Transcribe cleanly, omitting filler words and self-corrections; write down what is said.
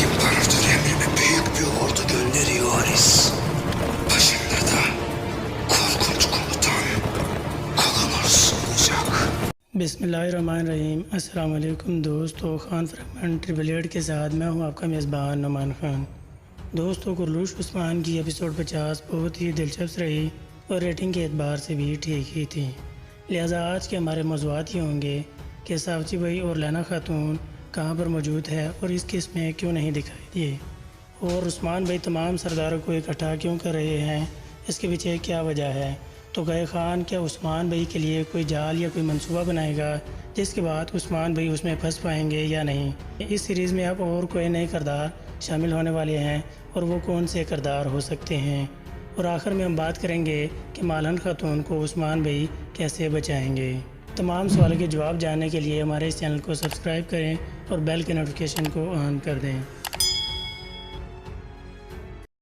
İmparator emrine büyük bir ordu gönderiyor Haris. Başında da korkunç komutan Kolanos olacak. बिस्मिल्लाहिर्रहमानिर्रहीम। अस्सलाम वालेकुम दोस्तों, Khan fragment triple eight के साथ मैं हूं आपका मेज़बान नुमान खान। दोस्तों, कुरलूश उस्मान की एपिसोड 50 बहुत ही दिलचस्प रही और रेटिंग के एतबार से भी ठीक ही थी। लिहाजा आज के हमारे मौज़ूआत ये होंगे कि सावची भाई और लैना खातून कहाँ पर मौजूद है और इस किस में क्यों नहीं दिखाई दिए, और उस्मान भाई तमाम सरदारों को इकट्ठा क्यों कर रहे हैं, इसके पीछे क्या वजह है। तो गए खान क्या उस्मान भाई के लिए कोई जाल या कोई मंसूबा बनाएगा जिसके बाद उस्मान भाई उसमें फंस पाएंगे या नहीं। इस सीरीज़ में अब और कोई नए किरदार शामिल होने वाले हैं और वो कौन से किरदार हो सकते हैं, और आखिर में हम बात करेंगे कि मालन खातून को उस्मान भाई कैसे बचाएंगे। तमाम सवालों के जवाब जानने के लिए हमारे इस चैनल को सब्सक्राइब करें और बेल के नोटिफिकेशन को ऑन कर दें।